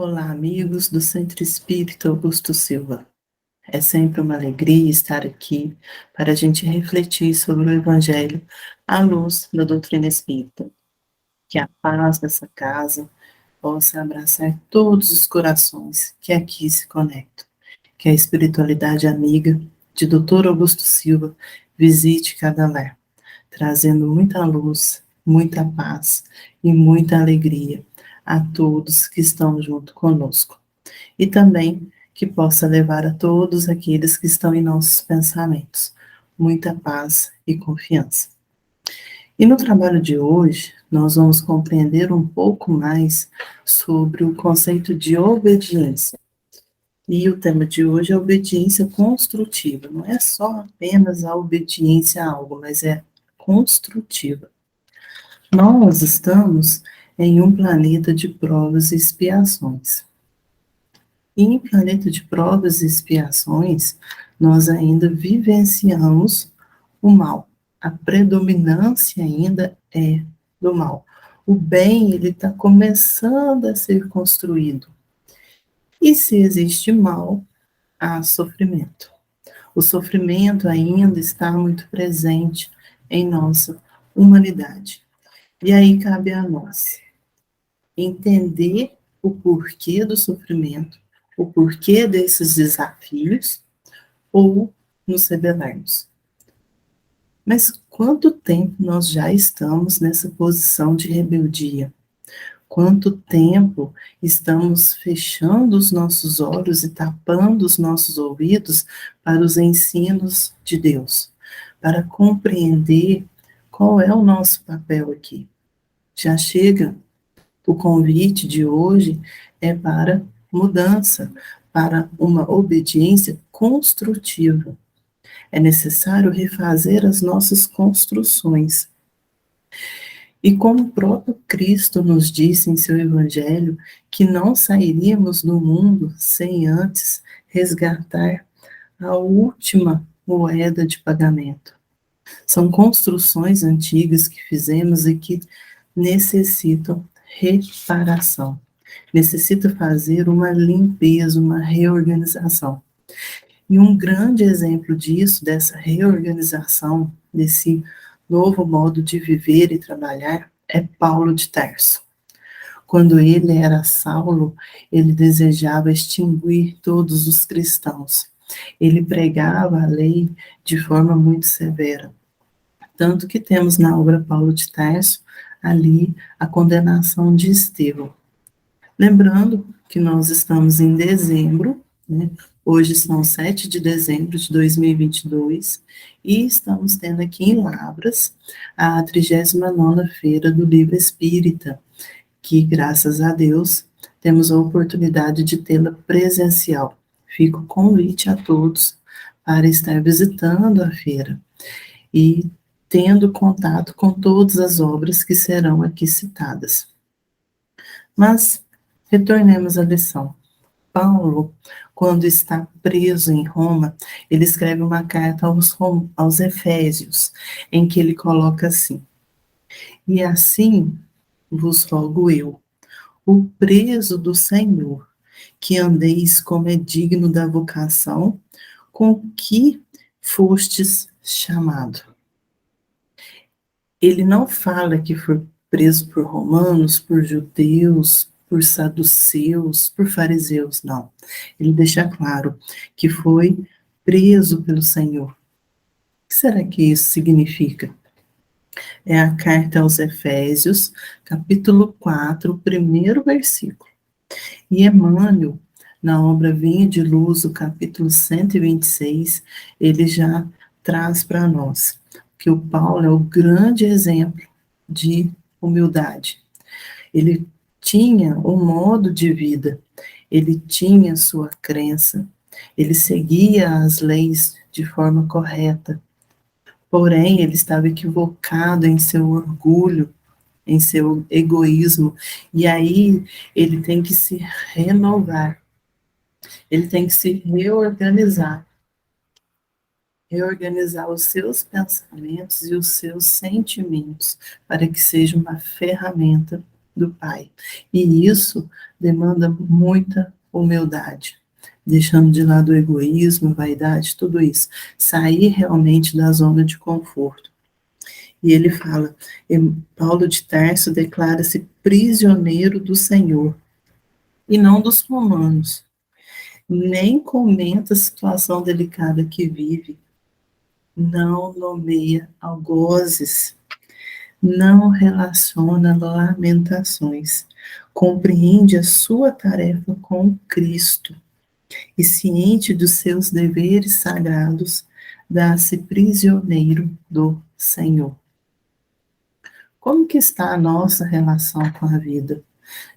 Olá, amigos do Centro Espírita Augusto Silva. É sempre uma alegria estar aqui para a gente refletir sobre o Evangelho à luz da doutrina espírita. Que a paz dessa casa possa abraçar todos os corações que aqui se conectam. Que a espiritualidade amiga de Dr. Augusto Silva visite cada lar, trazendo muita luz, muita paz e muita alegria a todos que estão junto conosco. E também que possa levar a todos aqueles que estão em nossos pensamentos muita paz e confiança. E no trabalho de hoje, nós vamos compreender um pouco mais sobre o conceito de obediência. E o tema de hoje é obediência construtiva. Não é só apenas a obediência a algo, mas é construtiva. Nós estamos em um planeta de provas e expiações. E em planeta de provas e expiações, nós ainda vivenciamos o mal. A predominância ainda é do mal. O bem, ele está começando a ser construído. E se existe mal, há sofrimento. O sofrimento ainda está muito presente em nossa humanidade. E aí cabe a nós entender o porquê do sofrimento, o porquê desses desafios, ou nos rebelarmos. Mas quanto tempo nós já estamos nessa posição de rebeldia? Quanto tempo estamos fechando os nossos olhos e tapando os nossos ouvidos para os ensinos de Deus, para compreender qual é o nosso papel aqui? Já chega. O convite de hoje é para mudança, para uma obediência construtiva. É necessário refazer as nossas construções. E como o próprio Cristo nos disse em seu Evangelho, que não sairíamos do mundo sem antes resgatar a última moeda de pagamento. São construções antigas que fizemos e que necessitam reparação. Necessita fazer uma limpeza, uma reorganização. E um grande exemplo disso, dessa reorganização, desse novo modo de viver e trabalhar, é Paulo de Tarso. Quando ele era Saulo, ele desejava extinguir todos os cristãos. Ele pregava a lei de forma muito severa. Tanto que temos na obra Paulo de Tarso, ali, a condenação de Estevão. Lembrando que nós estamos em dezembro, né? Hoje são 7 de dezembro de 2022, e estamos tendo aqui em Lavras a 39ª Feira do Livro Espírita, que, graças a Deus, temos a oportunidade de tê-la presencial. Fica o convite a todos para estar visitando a feira e tendo contato com todas as obras que serão aqui citadas. Mas retornemos à lição. Paulo, quando está preso em Roma, ele escreve uma carta aos Efésios, em que ele coloca assim: e assim vos rogo eu, o preso do Senhor, que andeis como é digno da vocação com que fostes chamado. Ele não fala que foi preso por romanos, por judeus, por saduceus, por fariseus, não. Ele deixa claro que foi preso pelo Senhor. O que será que isso significa? É a carta aos Efésios, capítulo 4, primeiro versículo. E Emmanuel, na obra Vinha de Luz, o capítulo 126, ele já traz para nós que o Paulo é o grande exemplo de humildade. Ele tinha um modo de vida, ele tinha sua crença, ele seguia as leis de forma correta, porém ele estava equivocado em seu orgulho, em seu egoísmo, e aí ele tem que se renovar, ele tem que se reorganizar os seus pensamentos e os seus sentimentos, para que seja uma ferramenta do Pai. E isso demanda muita humildade, deixando de lado o egoísmo, vaidade, tudo isso. Sair realmente da zona de conforto. E ele fala, Paulo de Tarso declara-se prisioneiro do Senhor, e não dos romanos. Nem comenta a situação delicada que vive, não nomeia algozes, não relaciona lamentações, compreende a sua tarefa com Cristo e, ciente dos seus deveres sagrados, dá-se prisioneiro do Senhor. Como que está a nossa relação com a vida?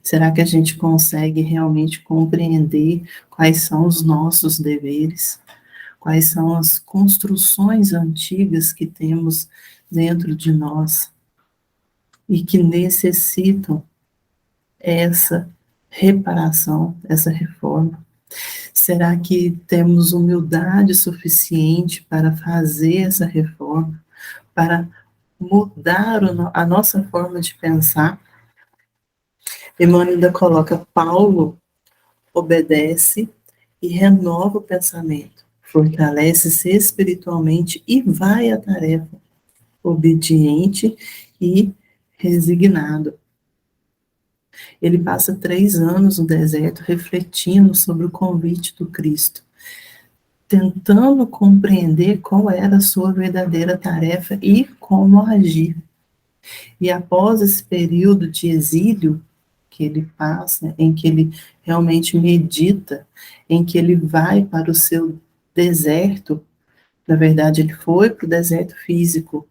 Será que a gente consegue realmente compreender quais são os nossos deveres? Quais são as construções antigas que temos dentro de nós e que necessitam essa reparação, essa reforma? Será que temos humildade suficiente para fazer essa reforma, para mudar a nossa forma de pensar? Emmanuel ainda coloca: Paulo obedece e renova o pensamento, fortalece-se espiritualmente e vai à tarefa, obediente e resignado. Ele passa 3 anos no deserto refletindo sobre o convite do Cristo, tentando compreender qual era a sua verdadeira tarefa e como agir. E após esse período de exílio que ele passa, em que ele realmente medita, em que ele vai para o seu deserto, na verdade ele foi para o deserto físico,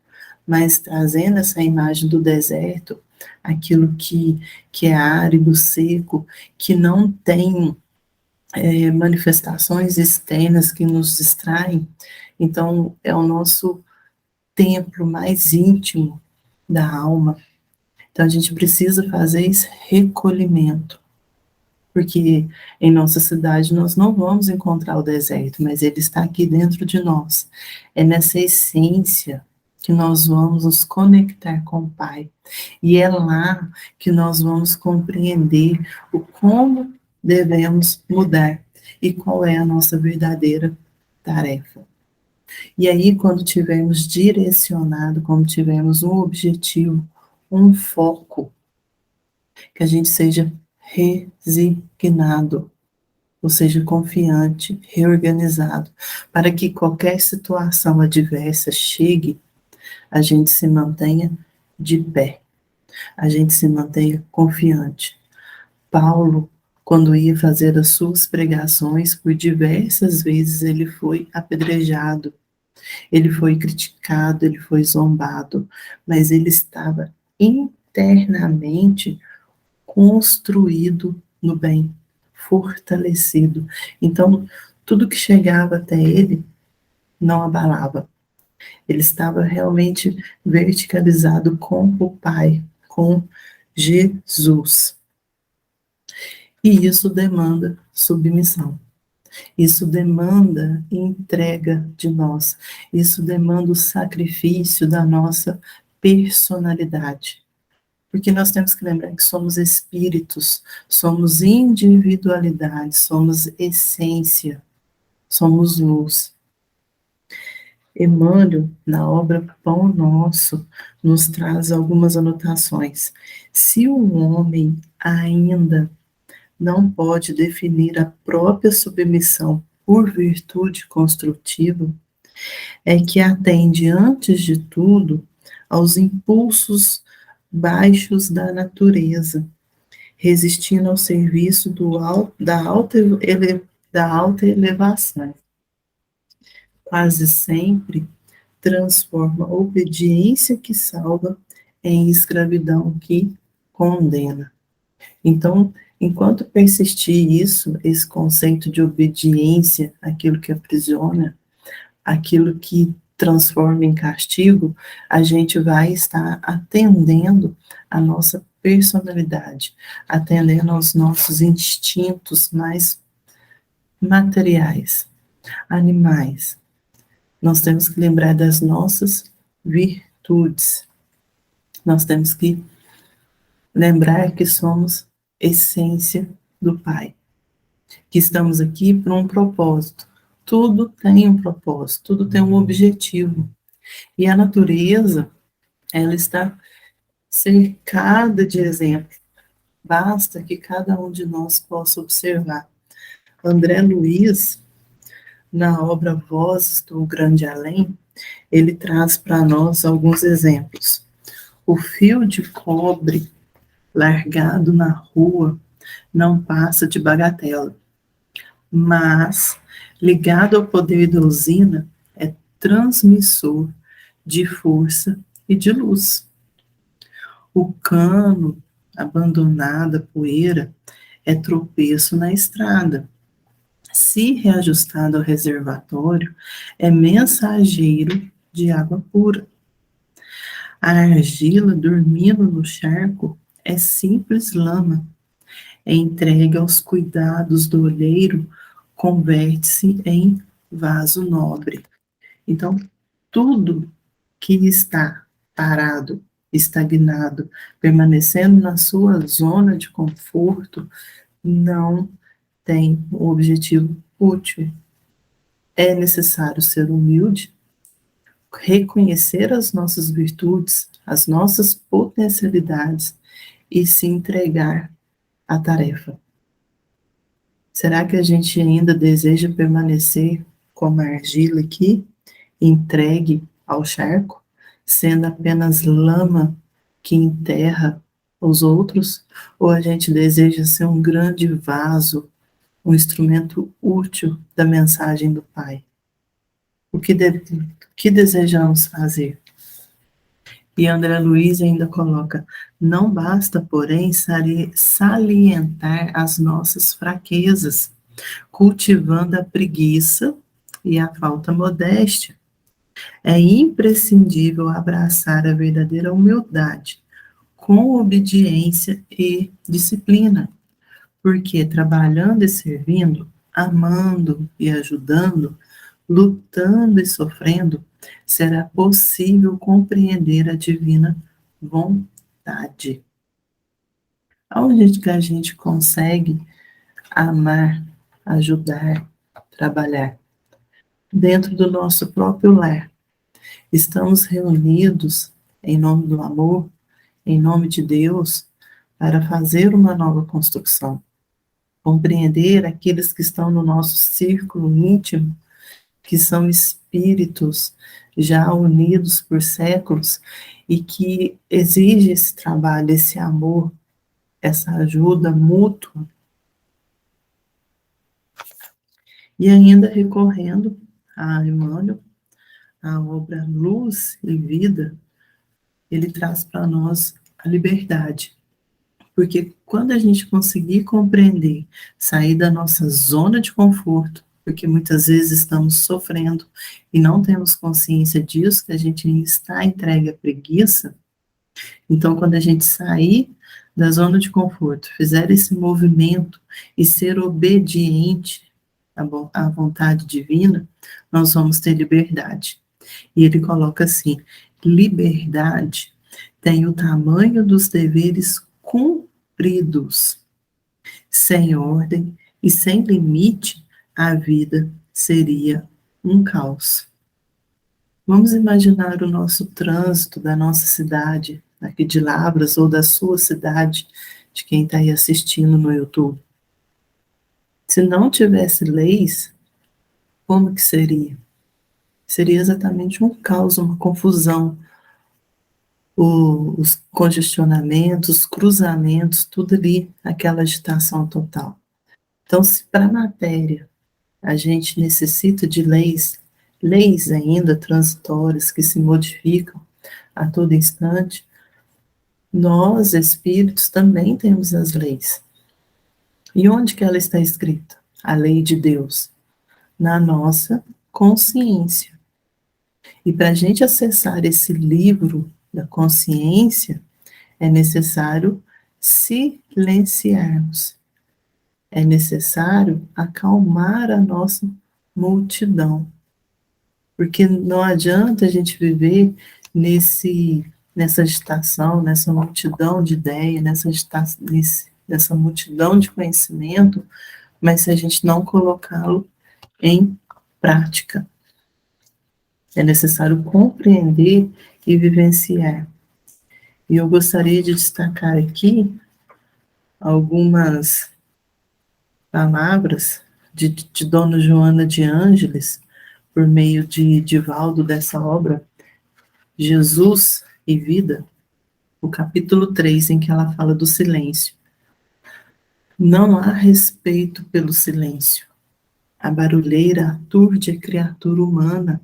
mas trazendo essa imagem do deserto, aquilo que é árido, seco, que não tem manifestações externas que nos distraem. Então, é o nosso templo mais íntimo da alma. Então, a gente precisa fazer esse recolhimento, porque em nossa cidade nós não vamos encontrar o deserto, mas ele está aqui dentro de nós. É nessa essência que nós vamos nos conectar com o Pai. E é lá que nós vamos compreender o como devemos mudar e qual é a nossa verdadeira tarefa. E aí, quando tivermos direcionado, quando tivermos um objetivo, um foco, que a gente seja resignado, ou seja, confiante, reorganizado, para que qualquer situação adversa chegue, a gente se mantenha de pé, a gente se mantenha confiante. Paulo, quando ia fazer as suas pregações, por diversas vezes ele foi apedrejado, ele foi criticado, ele foi zombado, mas ele estava internamente construído no bem, fortalecido. Então, tudo que chegava até ele não abalava. Ele estava realmente verticalizado com o Pai, com Jesus. E isso demanda submissão. Isso demanda entrega de nós. Isso demanda o sacrifício da nossa personalidade. Porque nós temos que lembrar que somos espíritos, somos individualidade, somos essência, somos luz. Emmanuel, na obra Pão Nosso, nos traz algumas anotações. Se o homem ainda não pode definir a própria submissão por virtude construtiva, é que atende, antes de tudo, aos impulsos baixos da natureza, resistindo ao serviço da alta elevação. Quase sempre transforma a obediência que salva em escravidão que condena. Então, enquanto persistir isso, esse conceito de obediência, aquilo que aprisiona, aquilo que transforma em castigo, a gente vai estar atendendo a nossa personalidade, atendendo aos nossos instintos mais materiais, animais. Nós temos que lembrar das nossas virtudes. Nós temos que Lembrar que somos essência do Pai, que estamos aqui por um propósito. Tudo tem um propósito, tudo tem um objetivo. E a natureza, ela está cercada de exemplos. Basta que cada um de nós possa observar. André Luiz, na obra Vozes do Grande Além, ele traz para nós alguns exemplos. O fio de cobre largado na rua não passa de bagatela, mas ligado ao poder da usina é transmissor de força e de luz. O cano abandonado, a poeira, é tropeço na estrada. Se reajustado ao reservatório, é mensageiro de água pura. A argila dormindo no charco é simples lama. É entregue aos cuidados do olheiro, converte-se em vaso nobre. Então, tudo que está parado, estagnado, permanecendo na sua zona de conforto, não tem um objetivo útil. É necessário ser humilde, reconhecer as nossas virtudes, as nossas potencialidades e se entregar à tarefa. Será que a gente ainda deseja permanecer como a argila aqui, entregue ao charco, sendo apenas lama que enterra os outros? Ou a gente deseja ser um grande vaso, um instrumento útil da mensagem do Pai? O que desejamos fazer? E André Luiz ainda coloca: não basta, porém, salientar as nossas fraquezas, cultivando a preguiça e a falta modéstia. É imprescindível abraçar a verdadeira humildade, com obediência e disciplina, porque trabalhando e servindo, amando e ajudando, lutando e sofrendo, será possível compreender a divina vontade. Aonde que a gente consegue amar, ajudar, trabalhar? Dentro do nosso próprio lar. Estamos reunidos em nome do amor, em nome de Deus, para fazer uma nova construção. Compreender aqueles que estão no nosso círculo íntimo, que são espíritos já unidos por séculos e que exige esse trabalho, esse amor, essa ajuda mútua. E ainda recorrendo a Emmanuel, a obra Luz e Vida, ele traz para nós a liberdade. Porque quando a gente conseguir compreender, sair da nossa zona de conforto, porque muitas vezes estamos sofrendo e não temos consciência disso, que a gente está entregue à preguiça, então quando a gente sair da zona de conforto, fizer esse movimento e ser obediente à vontade divina, nós vamos ter liberdade. E ele coloca assim: liberdade tem o tamanho dos deveres cumpridos. Sem ordem e sem limite, a vida seria um caos. Vamos imaginar o nosso trânsito da nossa cidade, aqui de Lavras, ou da sua cidade, de quem está aí assistindo no YouTube. Se não tivesse leis, como que seria? Seria exatamente um caos, uma confusão. Os congestionamentos, os cruzamentos, tudo ali, aquela agitação total. Então, se para a matéria a gente necessita de leis, leis ainda transitórias que se modificam a todo instante, nós, espíritos, também temos as leis. E onde que ela está escrita? A lei de Deus. Na nossa consciência. E para a gente acessar esse livro da consciência, é necessário silenciarmos. É necessário acalmar a nossa multidão. Porque não adianta a gente viver nessa agitação, nessa multidão de ideias, nessa multidão de conhecimento, mas se a gente não colocá-lo em prática. É necessário compreender e vivenciar. E eu gostaria de destacar aqui algumas palavras de Dona Joana de Ângeles, por meio de Divaldo, dessa obra, Jesus e Vida, o capítulo 3, em que ela fala do silêncio. Não há respeito pelo silêncio. A barulheira aturde a criatura humana,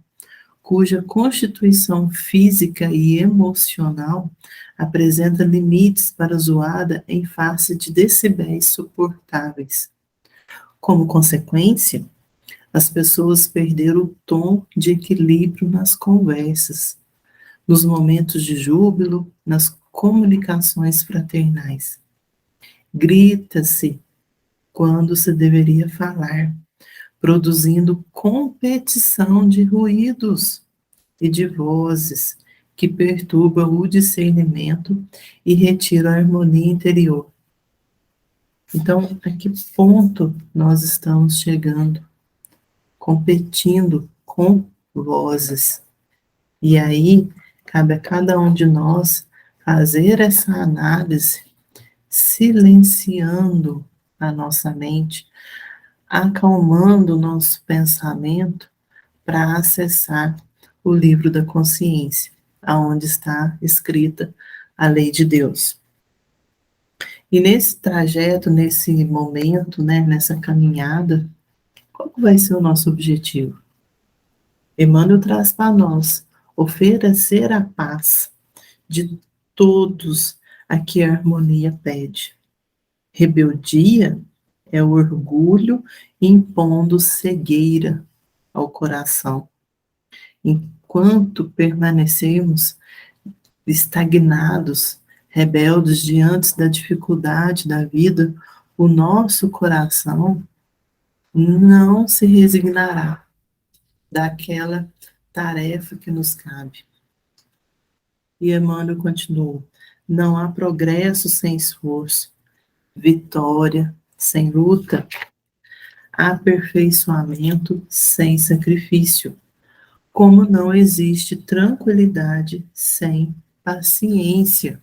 cuja constituição física e emocional apresenta limites para zoada em face de decibéis suportáveis. Como consequência, as pessoas perderam o tom de equilíbrio nas conversas, nos momentos de júbilo, nas comunicações fraternais. Grita-se quando se deveria falar, produzindo competição de ruídos e de vozes que perturbam o discernimento e retiram a harmonia interior. Então, a que ponto nós estamos chegando? Competindo com vozes. E aí, cabe a cada um de nós fazer essa análise, silenciando a nossa mente, acalmando o nosso pensamento para acessar o livro da consciência, aonde está escrita a lei de Deus. E nesse trajeto, nesse momento, né, nessa caminhada, qual vai ser o nosso objetivo? Emmanuel traz para nós oferecer a paz de todos a que a harmonia pede. Rebeldia é o orgulho impondo cegueira ao coração. Enquanto permanecermos estagnados, rebeldes diante da dificuldade da vida, o nosso coração não se resignará daquela tarefa que nos cabe. E Emmanuel continuou: não há progresso sem esforço, vitória sem luta, aperfeiçoamento sem sacrifício, como não existe tranquilidade sem paciência.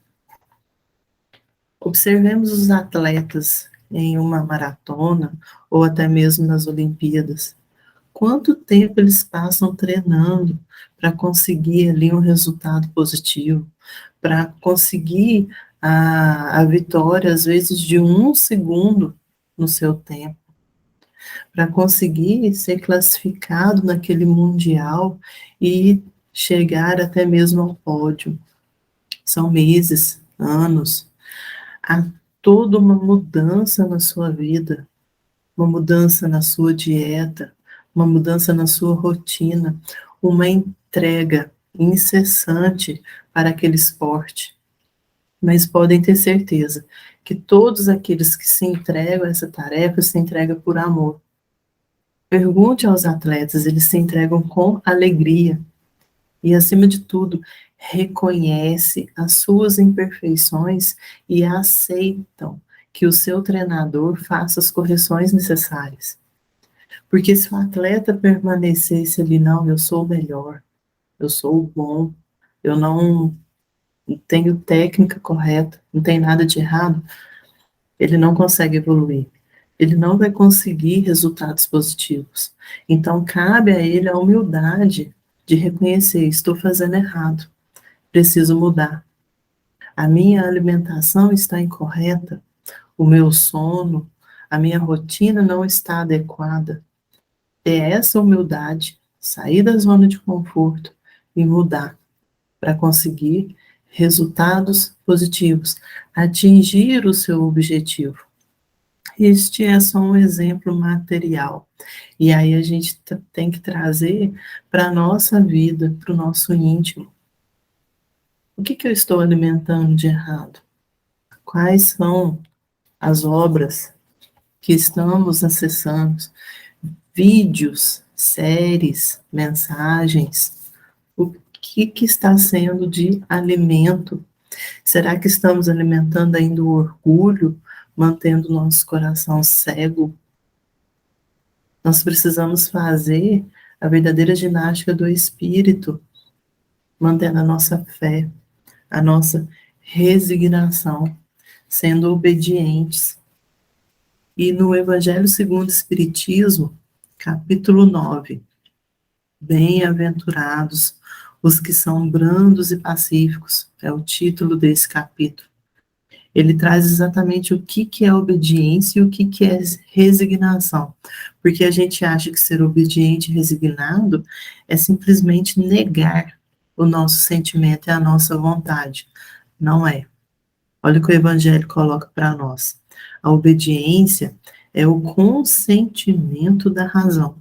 Observemos os atletas em uma maratona ou até mesmo nas Olimpíadas. Quanto tempo eles passam treinando para conseguir ali um resultado positivo, para conseguir a vitória, às vezes, de 1 segundo no seu tempo, para conseguir ser classificado naquele mundial e chegar até mesmo ao pódio. São meses, anos. Há toda uma mudança na sua vida, uma mudança na sua dieta, uma mudança na sua rotina, uma entrega incessante para aquele esporte. Mas podem ter certeza que todos aqueles que se entregam a essa tarefa se entregam por amor. Pergunte aos atletas, eles se entregam com alegria e, acima de tudo, reconhece as suas imperfeições e aceitam que o seu treinador faça as correções necessárias. Porque se o atleta permanecesse ali, não, eu sou o melhor, eu sou o bom, eu não tenho técnica correta, não tem nada de errado, ele não consegue evoluir. Ele não vai conseguir resultados positivos. Então, cabe a ele a humildade de reconhecer, estou fazendo errado, preciso mudar. A minha alimentação está incorreta, o meu sono, a minha rotina não está adequada. Ter essa humildade, sair da zona de conforto e mudar para conseguir resultados positivos, atingir o seu objetivo. Este é só um exemplo material. E aí a gente tem que trazer para a nossa vida, para o nosso íntimo. O que eu estou alimentando de errado? Quais são as obras que estamos acessando? Vídeos, séries, mensagens. O que está sendo de alimento? Será que estamos alimentando ainda o orgulho, mantendo o nosso coração cego? Nós precisamos fazer a verdadeira ginástica do espírito, mantendo a nossa fé, a nossa resignação, sendo obedientes. E no Evangelho segundo o Espiritismo, capítulo 9, bem-aventurados os que são brandos e pacíficos, é o título desse capítulo. Ele traz exatamente o que é obediência e o que é resignação. Porque a gente acha que ser obediente e resignado é simplesmente negar o nosso sentimento e a nossa vontade. Não é. Olha o que o Evangelho coloca para nós. A obediência é o consentimento da razão.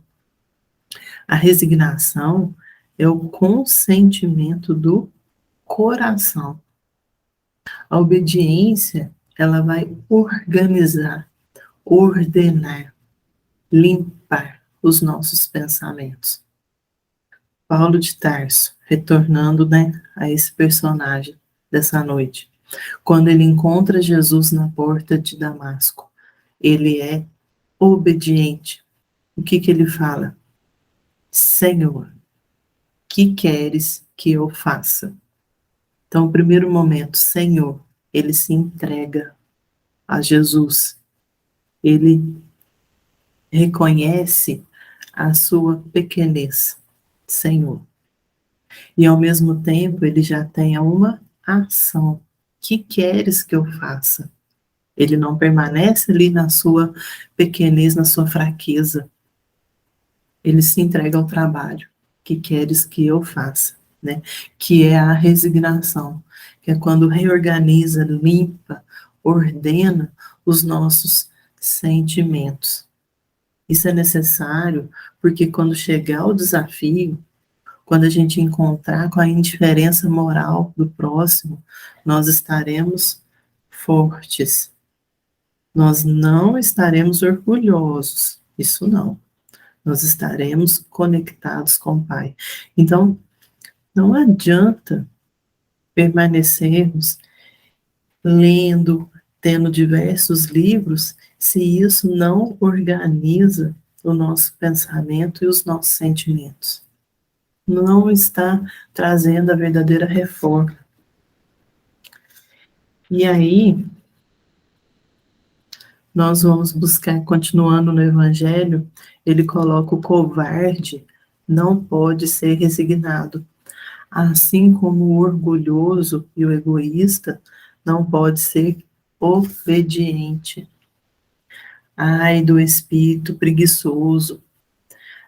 A resignação é o consentimento do coração. A obediência, ela vai organizar, ordenar, limpar os nossos pensamentos. Paulo de Tarso, retornando, a esse personagem dessa noite, quando ele encontra Jesus na porta de Damasco, ele é obediente. O que ele fala? Senhor, que queres que eu faça? Então, o primeiro momento, Senhor, ele se entrega a Jesus. Ele reconhece a sua pequenez, Senhor. E ao mesmo tempo, ele já tem uma ação. Que queres que eu faça? Ele não permanece ali na sua pequenez, na sua fraqueza. Ele se entrega ao trabalho. Que queres que eu faça? Que é a resignação, que é quando reorganiza, limpa, ordena os nossos sentimentos. Isso é necessário porque quando chegar o desafio, quando a gente encontrar com a indiferença moral do próximo, nós estaremos fortes. Nós não estaremos orgulhosos, isso não. Nós estaremos conectados com o Pai. Então, não adianta permanecermos lendo, tendo diversos livros, se isso não organiza o nosso pensamento e os nossos sentimentos. Não está trazendo a verdadeira reforma. E aí, nós vamos buscar, continuando no Evangelho, ele coloca o covarde não pode ser resignado, assim como o orgulhoso e o egoísta não pode ser obediente. Ai do espírito preguiçoso,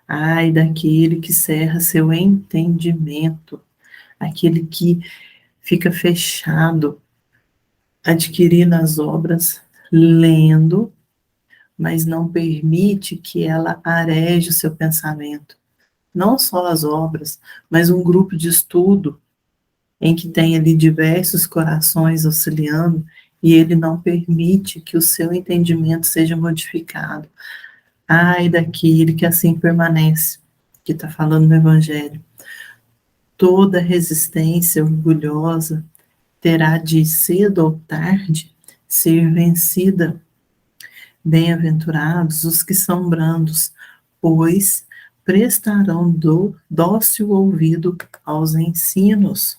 ai daquele que cerra seu entendimento, aquele que fica fechado, adquirindo as obras, lendo, mas não permite que ela areje o seu pensamento. Não só as obras, mas um grupo de estudo em que tem ali diversos corações auxiliando e ele não permite que o seu entendimento seja modificado. Ai daquele que assim permanece, que está falando no Evangelho. Toda resistência orgulhosa terá de cedo ou tarde ser vencida. Bem-aventurados os que são brandos, pois prestarão dócil ouvido aos ensinos.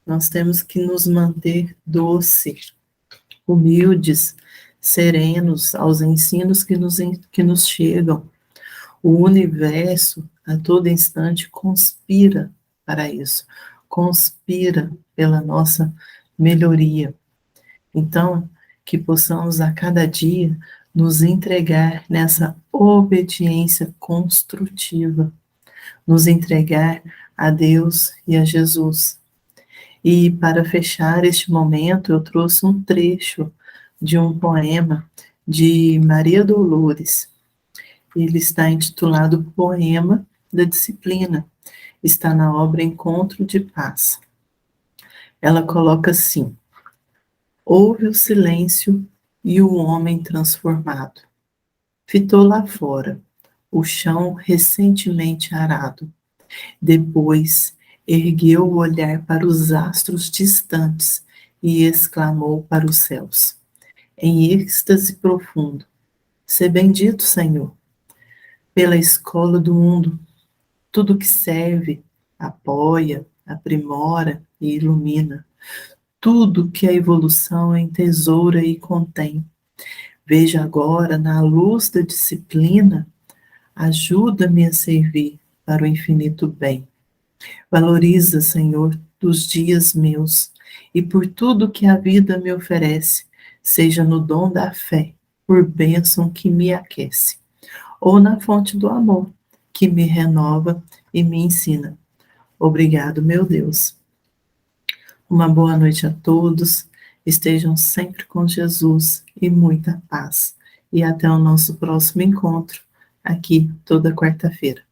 Nós temos que nos manter doces, humildes, serenos aos ensinos que nos chegam. O universo, a todo instante, conspira para isso, conspira pela nossa melhoria. Então, que possamos a cada dia nos entregar nessa obediência construtiva, nos entregar a Deus e a Jesus. E para fechar este momento, eu trouxe um trecho de um poema de Maria Dolores. Ele está intitulado Poema da Disciplina. Está na obra Encontro de Paz. Ela coloca assim: houve o silêncio e o homem transformado. Fitou lá fora o chão recentemente arado. Depois Ergueu o olhar para os astros distantes e exclamou para os céus, em êxtase profundo: Sê bendito, Senhor, pela escola do mundo, tudo que serve, apoia, aprimora e ilumina, tudo que a evolução entesoura e contém. Veja agora, na luz da disciplina, ajuda-me a servir para o infinito bem. Valoriza, Senhor, dos dias meus e por tudo que a vida me oferece, seja no dom da fé, por bênção que me aquece, ou na fonte do amor, que me renova e me ensina. Obrigado, meu Deus. Uma boa noite a todos. Estejam sempre com Jesus e muita paz. E até o nosso próximo encontro, aqui toda quarta-feira.